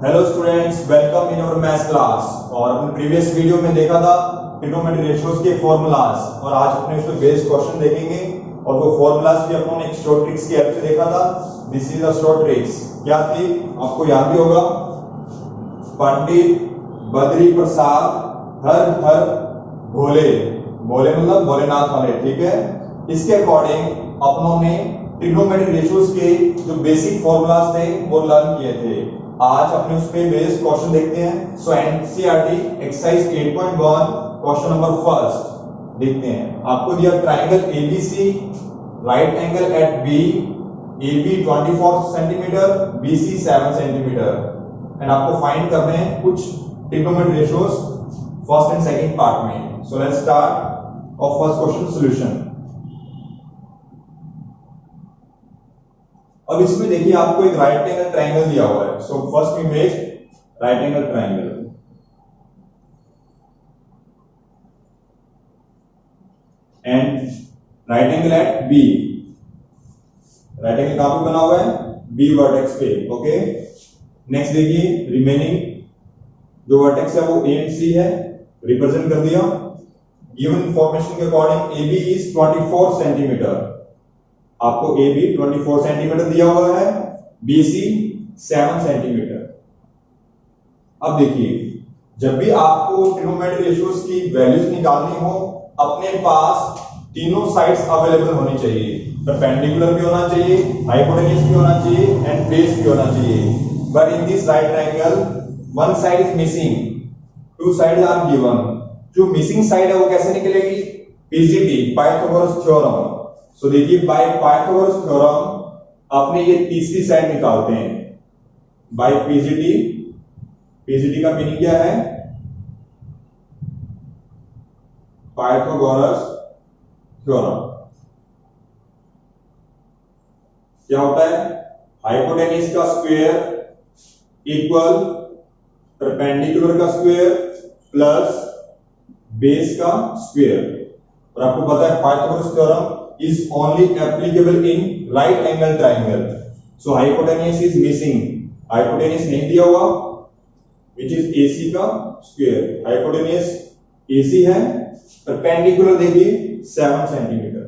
Hello students, welcome in our maths class. और अपने previous video में देखा था ट्रिग्नोमेट्री रेशियोज के फॉर्मूलाज, और आज अपने उसमें बेस क्वेश्चन देखेंगे। और वो फॉर्मूलाज भी अपने एक शॉर्ट ट्रिक्स की हेल्प से देखा था। This is the short tricks. क्या थी आपको याद भी होगा। पंडित बद्री प्रसाद हर हर भोले, भोले मतलब भोलेनाथ वाले, ठीक है। इसके अकॉर्डिंग अपनों ने ट्रिग्नोमेट्री रेशियोज के जो बेसिक फॉर्मूलाज थे वो लर्न किए थे। आज अपने उस पे बेस्ड क्वेश्चन देखते हैं। So NCERT exercise 8.1 question number first देखते हैं। आपको दिया triangle ABC, right angle at B, AB 24 centimetre, BC 7 centimetre, and आपको फाइंड करने हैं कुछ trigonometry ratios first and second part में। सो लेट्स स्टार्ट और फर्स्ट क्वेश्चन सॉल्यूशन। अब इसमें देखिए आपको एक राइट एंगल ट्रायंगल दिया हुआ है। So first image right angle triangle, and right angle at B. Right angle कहां पे बना हुआ है? बी वर्टेक्स पे। ओके, नेक्स्ट देखिए रिमेनिंग जो वर्टेक्स है वो ए एंड सी है, रिप्रेजेंट कर दिया। गिवन इंफॉर्मेशन के अकॉर्डिंग AB इज 24 सेंटीमीटर। आपको AB 24 सेंटीमीटर दिया हुआ है, BC 7 सेंटीमीटर। अब देखिए, जब भी आपको ट्रिग्नोमेट्री रेशियोज की वैल्यूज निकालनी हो, अपने पास तीनों साइड्स अवेलेबल होनी चाहिए। परपेंडिकुलर भी होना चाहिए, हाइपोटेन्यूज भी होना चाहिए, एंड बेस भी होना चाहिए। But in this right triangle one side is missing, two sides are given. जो मिसिंग साइड है वो कैसे निकलेगी? PGT, Pythagoras theorem. सो देखिए, बाय पाइथागोरस थ्योरम अपने ये तीसरी साइड निकालते हैं बाय PGT। PGT का मीनिंग क्या है? Pythagoras theorem. क्या होता है? हाइपोटेन्यूज का स्क्वायर इक्वल परपेंडिकुलर का स्क्वायर प्लस बेस का स्क्वायर। और आपको पता है Pythagoras theorem is only applicable in right angle triangle. So hypotenuse is missing. Hypotenuse नहीं दिया हुआ, which is AC का square. Hypotenuse AC है, perpendicular देखिए 7 centimetre,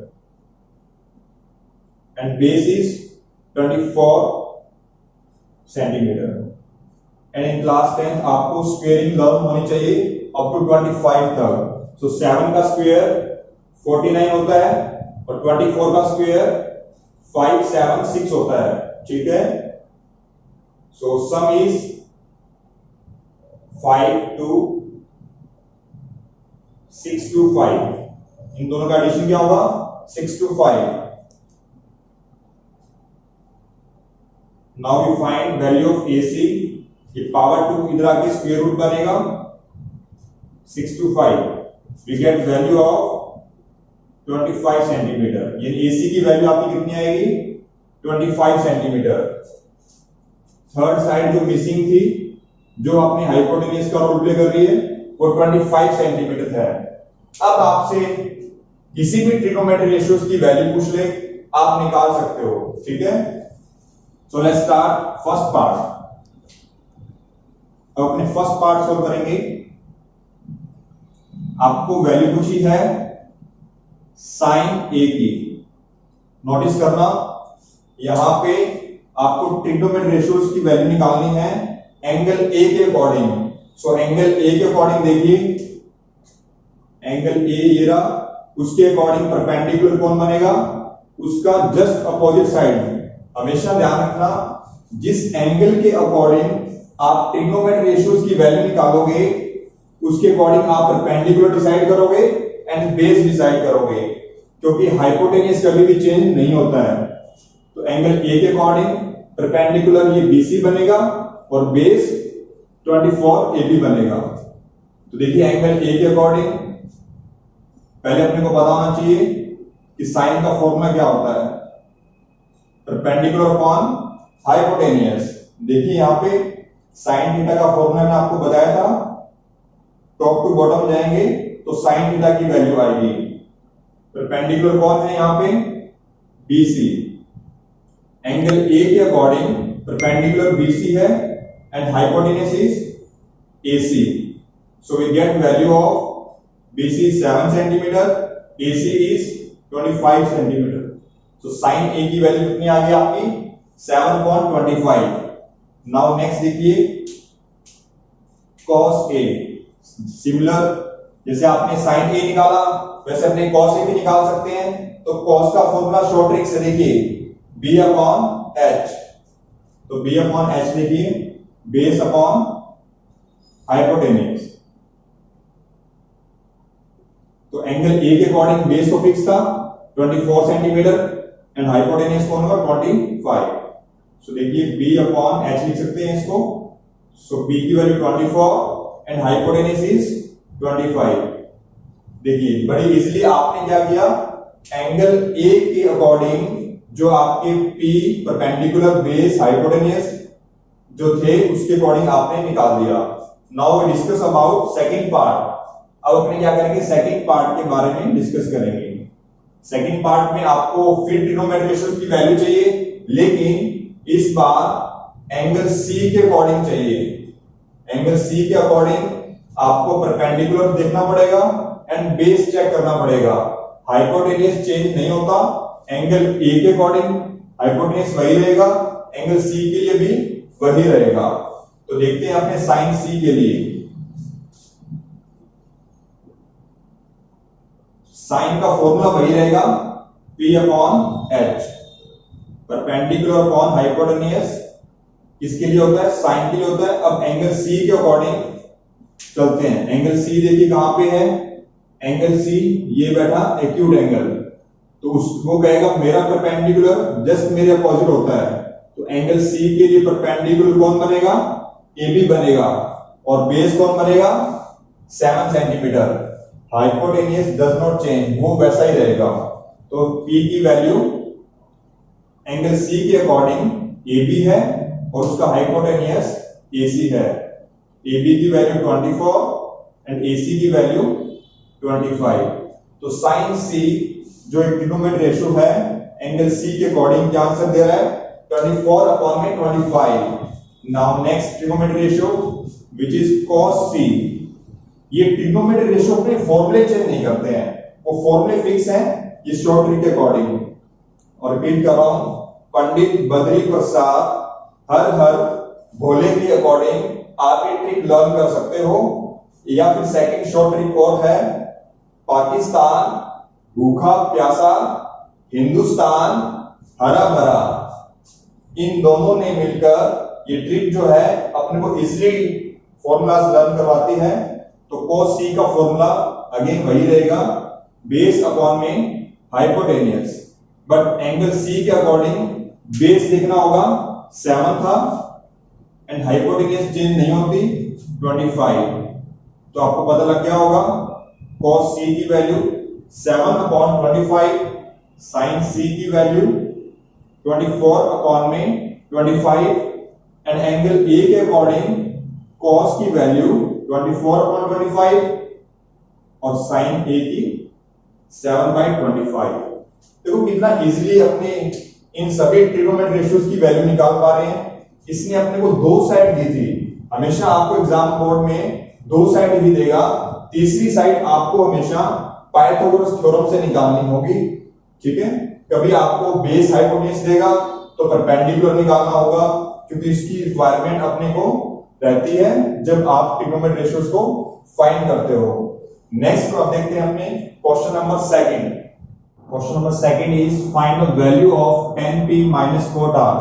and base is 24 centimetre. And in class 10 आपको squaring लर्न होनी चाहिए up to 25 तक। So 7 का square 49 होता है, और 24 का स्क्वायर 576 होता है, ठीक है। सो सम इज 625। इन दोनों का एडिशन क्या होगा? 625। Now we find value of AC। ये पावर 2 इधर आके स्क्वायर रूट बनेगा 625। We get value of 25 centimetre. यानी AC की वैल्यू आपकी कितनी आएगी? 25 सेंटीमीटर। थर्ड साइड जो मिसिंग थी, जो अपनी हाइपोटेन्यूज का रोल प्ले कर रही है, वो 25 सेंटीमीटर है। अब आपसे किसी भी ट्रिग्नोमेट्री रेशियोज की वैल्यू पूछ ले, आप निकाल सकते हो, ठीक है। सो लेट्स स्टार्ट फर्स्ट पार्ट। अब अपने फर्स्ट पार्ट सोल्व करेंगे। आपको वैल्यू पूछी है साइन A की। नोटिस करना, यहां पे आपको ट्रिग्नोमेट्री रेशियोज की वैल्यू निकालनी है एंगल A के अकॉर्डिंग। सो एंगल A के अकॉर्डिंग देखिए, एंगल A ये रहा, उसके अकॉर्डिंग परपेंडिकुलर कौन बनेगा? उसका जस्ट अपोजिट साइड। हमेशा ध्यान रखना, जिस एंगल के अकॉर्डिंग आप ट्रिग्नोमेट्री रेशियोज की वैल्यू निकालोगे, उसके अकॉर्डिंग आप परपेंडिकुलर डिसाइड करोगे एंड बेस डिसाइड करोगे, क्योंकि हाइपोटेन्यूज कभी भी चेंज नहीं होता है। तो एंगल A के अकॉर्डिंग परपेंडिकुलर ये BC बनेगा और बेस 24 AB बनेगा। तो देखिए एंगल A के अकॉर्डिंग पहले अपने को पता होना चाहिए कि साइन का फॉर्मूला क्या होता है? Perpendicular upon hypotenuse. देखिए यहां पे साइन थीटा का फॉर्मूला मैंने आपको बताया था, टॉप टू बॉटम जाएंगे तो साइन थीटा की वैल्यू आएगी। परपेंडिकुलर कौन है यहां पे? BC। एंगल A के अकॉर्डिंग परपेंडिकुलर BC है and hypotenuse is AC. So we get value of BC is 7 centimeter, AC is 25 centimeter. So sin A की वैल्यू कितनी आ गई आपकी 7.25. नाउ नेक्स्ट देखिए cos A. सिमिलर जैसे आपने sin A निकाला वैसे अपने cos A भी निकाल सकते हैं. तो cos का फॉर्मूला शॉर्ट ट्रिक से देखिए B अपॉन H. तो B अपॉन H देखिए बेस अपॉन हाइपोटेन्यूज. तो एंगल ए के अकॉर्डिंग बेस को फिक्स था 24 सेंटीमीटर एंड हाइपोटेन्यूज कौन होगा 25. सो देखिए b अपॉन h लिख सकते हैं इसको. सो b की वैल्यू 24 एंड हाइपोटेन्यूज इज 25. देखिए बड़ी इजीली आपने क्या किया एंगल ए के अकॉर्डिंग जो आपके p परपेंडिकुलर बेस हाइपोटेन्यूज जो थे उसके अकॉर्डिंग आपने निकाल दिया. Now we discuss about second part. अब अपने क्या करेंगे सेकंड पार्ट के बारे में डिस्कस करेंगे. सेकंड पार्ट में आपको फिर ट्रिग्नोमेट्रिक रेशियोज की वैल्यू चाहिए लेकिन इस बार एंगल सी के अकॉर्डिंग चाहिए. एंगल सी के अकॉर्डिंग आपको परपेंडिकुलर देखना पड़ेगा एंड बेस चेक करना पड़ेगा. हाइपोटेन्यूज चेंज नहीं होता. एंगल ए के अकॉर्डिंग हाइपोटेन्यूज वही रहेगा, एंगल सी के लिए भी वही रहेगा. तो देखते हैं अपने साइन सी के लिए. साइन का फॉर्मूला वही रहेगा P upon H. Perpendicular upon hypotenuse किसके लिए होता है साइन के लिए होता है. अब एंगल सी के अकॉर्डिंग चलते हैं. एंगल सी देखिए कहां पे है. एंगल सी ये बैठा एक्यूट एंगल. तो उसको कहेगा मेरा परपेंडिकुलर जस्ट मेरे अपोजिट होता है. तो एंगल सी के लिए परपेंडिकुलर कौन बनेगा AB बनेगा और बेस कौन बनेगा 7 centimetre. Hypotenuse does not change, वो वैसा ही रहेगा. तो P की वैल्यू एंगल C के अकॉर्डिंग AB है और उसका हाइपोटेन्यूज AC है. AB की वैल्यू 24 एंड AC की वैल्यू 25. तो sin C जो एक ट्रिग्नोमेट्रिक रेशियो है एंगल C के अकॉर्डिंग क्या आंसर दे रहा है 24 अपॉन में 25. Now next trigonometric ratio which is cos C. ये ट्रिग्नोमेट्रिक रेशियो अपने फॉर्मूले चेंज नहीं करते हैं, वो फॉर्मूले फिक्स हैं ये शॉर्ट ट्रिक के अकॉर्डिंग. और रिपीट कर रहा हूं पंडित बद्री प्रसाद हर भोले के अकॉर्डिंग आप ये ट्रिक लर्न कर सकते हो. या फिर सेकंड शॉर्ट ट्रिक और है पाकिस्तान भूखा प्यासा हिंदुस्तान हरा भरा. इन दोनों ने मिलकर ये ट्रिक जो है अपने को इजीली फॉर्मूलाज लर्न करवाती है. तो cos C का फॉर्मूला अगेन वही रहेगा बेस अपॉन में हाइपोटेन्यूज. बट एंगल C के अकॉर्डिंग बेस देखना होगा 7 था एंड हाइपोटेन्यूज चेंज नहीं होती 25. तो आपको पता लग गया होगा cos C की वैल्यू 7 अपॉन 25, sin C की वैल्यू 24 अपॉन में 25 एंड एंगल A के अकॉर्डिंग cos की वैल्यू 24 अपॉन 25 और sin A की 7/25. देखो कितना इजीली अपने इन सभी ट्रिग्नोमेट्रिक रेशियोज की वैल्यू निकाल पा रहे हैं. इसने अपने को दो साइड दी थी. हमेशा आपको एग्जाम बोर्ड में दो साइड ही देगा, तीसरी साइड आपको हमेशा पाइथागोरस थ्योरम से निकालनी होगी. ठीक है. कभी आपको बेस हाइपोटेन्यूज देगा तो परपेंडिकुलर निकालना होगा क्योंकि इसकी रिक्वायरमेंट अपने को रहती है जब आप ट्रिग्नोमेट्रिक रेशियोज को फाइंड करते हो. नेक्स्ट अब देखते हैं अपने question number second. Question number second is find the value of 10p - 4r.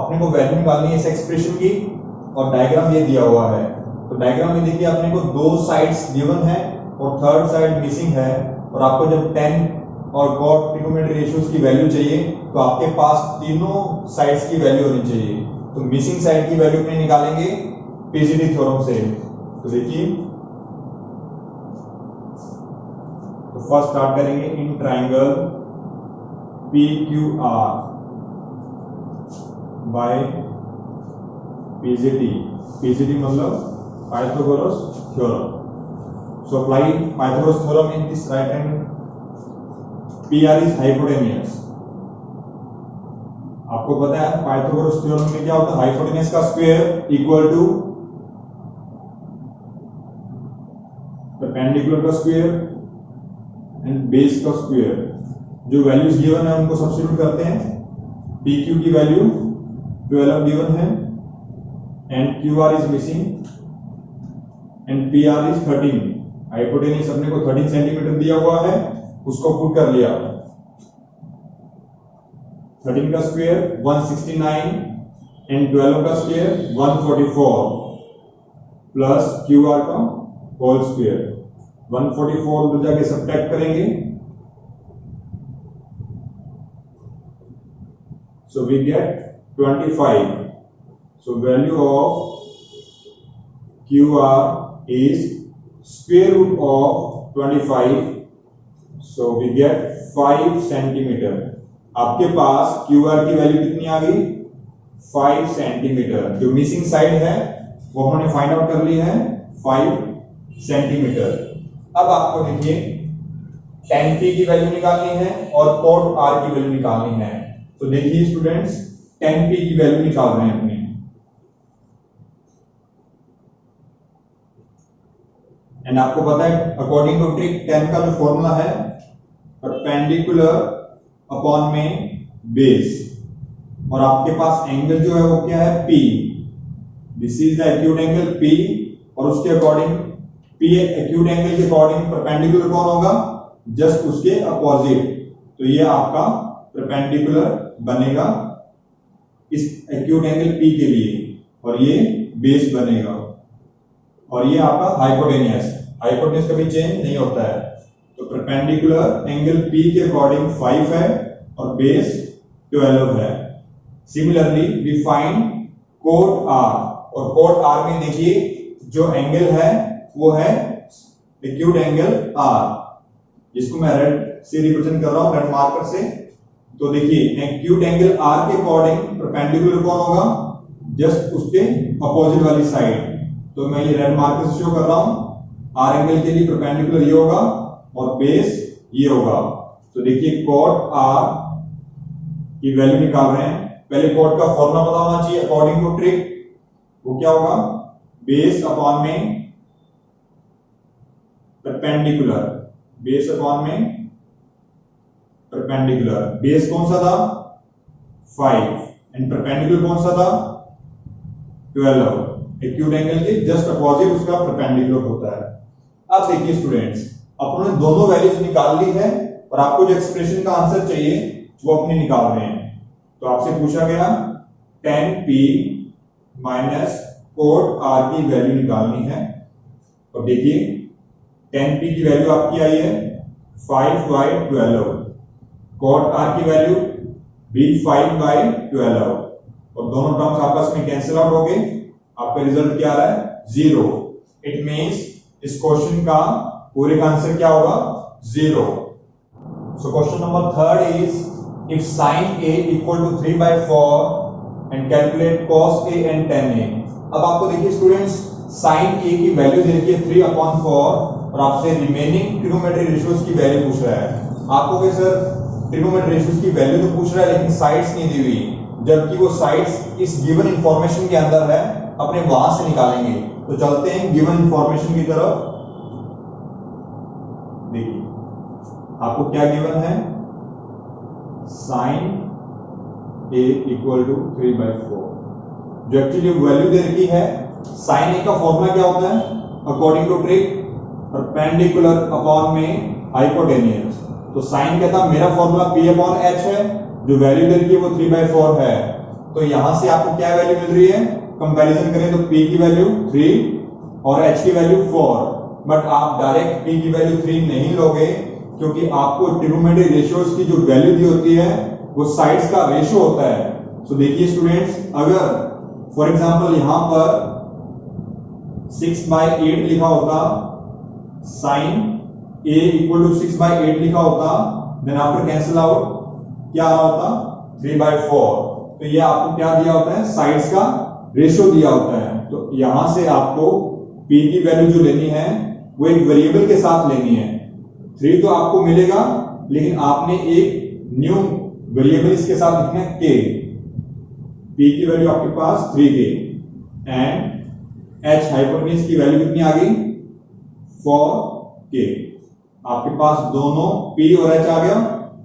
अपने को वैल्यू निकालनी है इस एक्सप्रेशन की और डायग्राम ये दिया हुआ है. तो डायग्राम में देखिए अपने को दो साइड्स गिवन है और थर्ड साइड मिसिंग है. और आपको जब 10 और cot ट्रिग्नोमेट्रिक रेशियोज की वैल्यू चाहिए तो आपके पास तीनों साइड्स की वैल्यू होनी चाहिए. तो मिसिंग साइड की वैल्यू अपने निकालेंगे पीजीडी थ्योरम से. तो देखिए तो फर्स्ट स्टार्ट करेंगे in triangle PQR by PGD. PGD मतलब Pythagoras theorem. So apply Pythagoras theorem in this right angle. PR is hypotenuse. आपको पता है पाइथागोरस थ्योरम में क्या होता है, हाइपोटेनस का स्क्वायर इक्वल टू परपेंडिकुलर का स्क्वायर एंड बेस का स्क्वायर। जो वैल्यूज गिवन है उनको सब्स्टिट्यूट करते हैं। पी क्यू की वैल्यू 12 गिवन है and Q R is missing and P R is 13। Hypotenuse अपने को 13 सेंटीमीटर दिया हुआ है, उसको पुट कर लिया। 13 का स्क्वायर 169 एंड 12 का स्क्वायर 144 प्लस क्यू आर का होल स्क्वायर। 144 उधर जाके सब्ट्रैक्ट करेंगे, so we get 25. So value of QR is square root of 25, so we get 5 centimetre. आपके पास QR की वैल्यू कितनी आ गई, 5 सेंटीमीटर। जो मिसिंग साइड है वो हमने फाइंड आउट कर ली है 5 सेंटीमीटर। अब आपको देखिए tan P की वैल्यू निकालनी है और cot R की वैल्यू निकालनी है। तो देखिए स्टूडेंट्स, tan P की वैल्यू निकाल रहे हैं अपनी। एंड आपको पता है अकॉर्डिंग टू ट्रिक tan का जो फॉर्मूला है परपेंडिकुलर अपॉन में बेस, और आपके पास एंगल जो है वो क्या है, P। This is the acute angle P, और उसके अकॉर्डिंग P एक्यूट एंगल के अकॉर्डिंग परपेंडिकुलर कौन होगा, जस्ट उसके अपोजिट। तो ये आपका परपेंडिकुलर बनेगा इस एक्यूट एंगल P के लिए, और ये बेस बनेगा, और ये आपका हाइपोटेनियस। हाइपोटेनियस कभी चेंज नहीं होता है। तो परपेंडिकुलर एंगल P के अकॉर्डिंग 5 है और बेस 12 है। Similarly we find cot R, और कोट R में देखिए जो एंगल है वो है एक्यूट एंगल R, जिसको मैं रेड से रिप्रेजेंट कर रहा हूं, रेड मार्कर से। तो देखिए एक्यूट एंगल R के अकॉर्डिंग परपेंडिकुलर कौन होगा, जस्ट उसके अपोजिट वाली साइड। तो मैं ये रेड मार्कर से शो कर रहा हूं, R एंगल के लिए परपेंडिकुलर ये होगा और बेस ये होगा। तो देखिए cot R की वैल्यू निकाल रहे हैं। पहले cot का फॉर्मूला पता होना चाहिए अकॉर्डिंग टू ट्रिक। वो क्या होगा, बेस अपॉन में परपेंडिकुलर, बेस अपॉन में परपेंडिकुलर। बेस कौन सा था, 5 एंड परपेंडिकुलर कौन सा था, 12। एक्यूट एंगल के जस्ट अपोजिट उसका परपेंडिकुलर होता है। अब देखिए स्टूडेंट्स, अपने दोनों वैल्यूज निकाल ली है और आपको जो एक्सप्रेशन का आंसर चाहिए वो अपने निकाल रहे हैं। तो आपसे पूछा गया tan P minus cot R की वैल्यू निकालनी है। और देखिए tan P की वैल्यू आपकी आई है 5/12, cot R की वैल्यू भी 5/12, और दोनों टर्म्स आपस में कैंसिल आउट हो गए। आपका रिजल्ट क्या आ रहा है, 0। इट मींस इस क्वेश्चन का पूरे का आंसर क्या होगा, 0। So question number 3 is if sin A equal to 3/4 and calculate cos A and tan A। अब आपको देखिए स्टूडेंट्स, sin A की वैल्यू दे रखी है 3/4 और आपसे रिमेनिंग ट्रिग्नोमेट्रिक रेशियोज की वैल्यू पूछ रहा है। आपको क्या सर, ट्रिग्नोमेट्रिक रेशियोज की वैल्यू तो पूछ रहा है लेकिन साइड्स नहीं दी हुई, जबकि वो साइड्स इस गिवन इंफॉर्मेशन के अंदर है, अपने वहां से निकालेंगे। तो चलते हैं गिवन इंफॉर्मेशन की तरफ। देखिए आपको क्या गिवन है, sin A इक्वल टू 3/4। जो एक्चुअली वैल्यू दे रखी है, sin A का फॉर्मूला क्या होता है, according to trick perpendicular upon में हाइपोटेनियस। तो sin क्या था, मेरा फॉर्मूला P/H है, जो वैल्यू दे रखी है वो 3/4 है। तो यहां से आपको क्या वैल्यू मिल रही है, कंपैरिजन करें तो P की वैल्यू 3 और H की वैल्यू 4, बट आप डायरेक्ट P की वैल्यू 3 नहीं लोगे, क्योंकि आपको ट्रिग्नोमेट्रिक रेशियोज की जो वैल्यू दी होती है वो साइड्स का रेशियो होता है। सो देखिए स्टूडेंट्स, अगर फॉर एग्जांपल यहां पर 6/8 लिखा होता, sin A इक्वल टू 6/8 लिखा होता, देन आफ्टर कैंसिल आउट क्या आ रहा होता, 3/4। तो ये आपको क्या दिया होता है, साइड्स का रेशियो दिया होता है। तो यहां से आपको P की वैल्यू जो लेनी है वो एक वेरिएबल के साथ लेनी है। 3 तो आपको मिलेगा, लेकिन आपने एक न्यू वेरिएबल इसके साथ लिखना है K। P की वैल्यू आपके पास 3K एंड H हाइपोटेन्यूज की वैल्यू कितनी आ गई 4K। आपके पास दोनों P और H आ गया।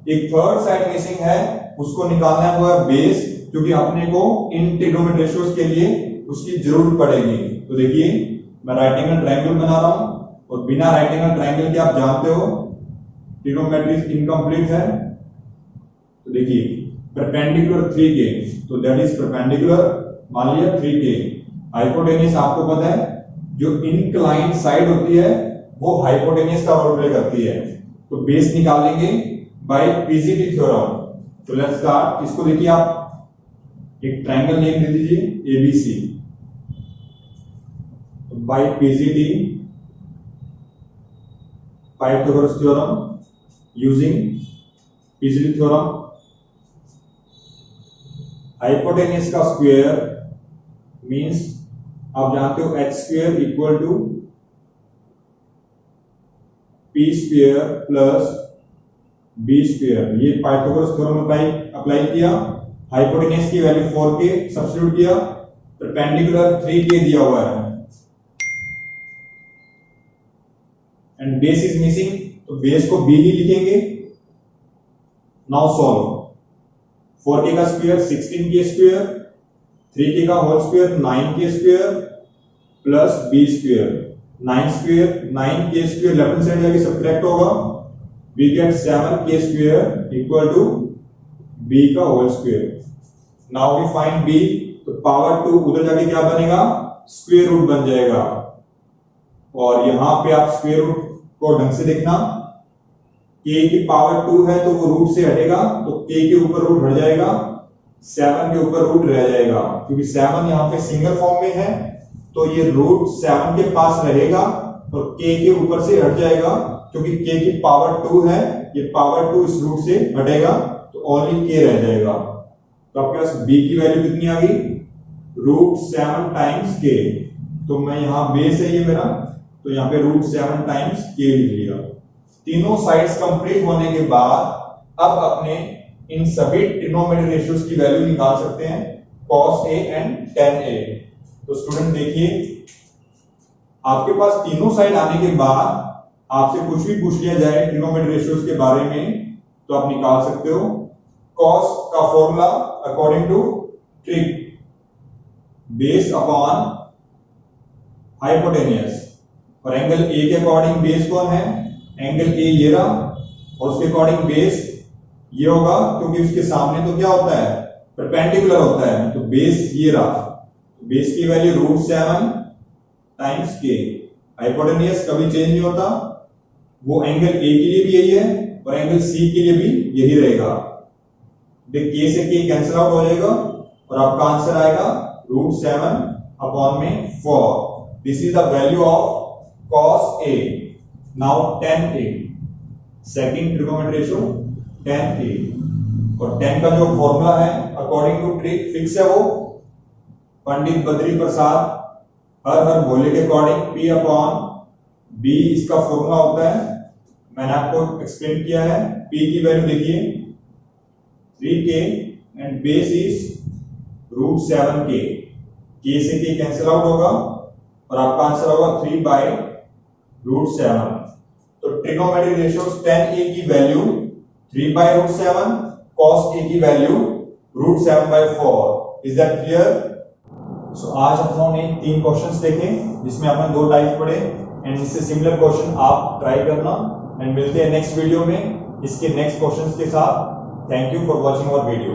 एक थर्ड साइड मिसिंग है, उसको निकालना हुआ बेस, क्योंकि अपने को इन ट्रिग्नोमेट्रिक रेशियोज के लिए उसकी जरूरत पड़ेगी। तो देखिए मैं राइट एंगल ट्रायंगल बना रहा हूं और बिना राइट एंगल ट्रायंगल के आप जानते हो ट्रिग्नोमेट्री इनकम्प्लीट है। तो देखिए परपेंडिकुलर 3K, तो दैट इज परपेंडिकुलर, मान लिया 3K। हाइपोटेन्यूज आपको पता है जो इंक्लाइंड साइड होती है वो हाइपोटेन्यूज का रोल प्ले करती है। तो बेस निकालेंगे बाय पीजीटी थ्योरम। तो लेट्स स्टार्ट। इसको देखिए आप एक ट्रायंगल नेम दे दीजिए एबीसी। तो by PGT Pythagoras theorem using PGT theorem, hypotenuse का स्क्वायर मींस आप जानते हो h square equal to p square plus b square. ये पाइथागोरस थ्योरम अप्लाई किया, हाइपोटेन्यूज की वैल्यू 4K सब्स्टिट्यूट किया, परपेंडिकुलर 3K दिया हुआ है एंड बेस इज मिसिंग, तो बेस को b ही लिखेंगे। Now solve. 4K का स्क्वायर 16K स्क्वायर, 3K का whole square 9K square plus b square. 9 square 9K square left hand side जाके सब्ट्रैक्ट होगा, we get 7K square equal to b का whole square. Now we find b, तो power 2 उधर जाके क्या बनेगा square root बन जाएगा। और यहां पे आप स्क्वायर रूट को ढंग से देखना, k की पावर 2 है तो वो रूट से हटेगा, तो k के ऊपर रूट हट जाएगा, 7 के ऊपर रूट रह जाएगा। क्योंकि 7 यहाँ पे सिंगल फॉर्म में है तो ये रूट 7 के पास रहेगा और k के ऊपर से हट जाएगा। क्योंकि k की पावर 2 है, ये पावर 2 इस रूट से हटेगा तो ओनली k रह जाएगा। तो आपके पास b की वैल्यू कितनी आ गई रूट 7 टाइम्स k। तो मैं यहाँ बेस है ये मेरा, तो यहाँ पे रूट 7 टाइम्स k लिख लिया। तीनों साइड्स कंप्लीट होने के बाद अब अपने इन सभी ट्रिग्नोमेट्रिक रेशियोज की वैल्यू निकाल सकते हैं cos a and tan a। तो स्टूडेंट देखिए आपके पास तीनों साइड आने के बाद आपसे कुछ भी पूछ लिया जाए ट्रिग्नोमेट्रिक रेशियोज के बारे में तो आप निकाल सकते हो। cos का formula according to trick base upon hypotenuse, और एंगल a के अकॉर्डिंग बेस कौन है एंगल a ये रहा, और उसके अकॉर्डिंग बेस ये होगा क्योंकि उसके सामने तो क्या होता है परपेंडिकुलर होता है, तो बेस ये रहा। बेस की value root 7 times k। Hypotenuse कभी चेंज नहीं होता, वो एंगल a के लिए भी यही है और एंगल c के लिए भी यही रहेगा। देख k से k कैंसिल आउट हो जाएगा और आपका आंसर आएगा रूट 7 अपॉन में 4। This is the value of cos a। Now tan a, second trigonometric ratio tan a, और tan का जो फॉर्मूला है अकॉर्डिंग टू ट्रिक फिक्स है, वो पंडित बद्री प्रसाद हर हर भोले के अकॉर्डिंग p अपॉन b इसका फॉर्मूला होता है। मैंने आपको एक्सप्लेन किया है। p की वैल्यू देखिए 3k and base is root 7k। k से k कैंसिल आउट होगा और आपका आंसर होगा 3 बाय रूट 7। तो ट्रिग्नोमेट्रिक रेशियोज tan a की value 3 by root 7, cos a की value root 7 by 4। Is that clear? So आज हम लोगों ने 3 क्वेश्चंस देखे जिसमें आपने 2 टाइप पढ़े एंड इससे सिमिलर क्वेश्चन आप ट्राई करना एंड मिलते हैं नेक्स्ट वीडियो में इसके नेक्स्ट क्वेश्चंस के साथ। Thank you for watching our video.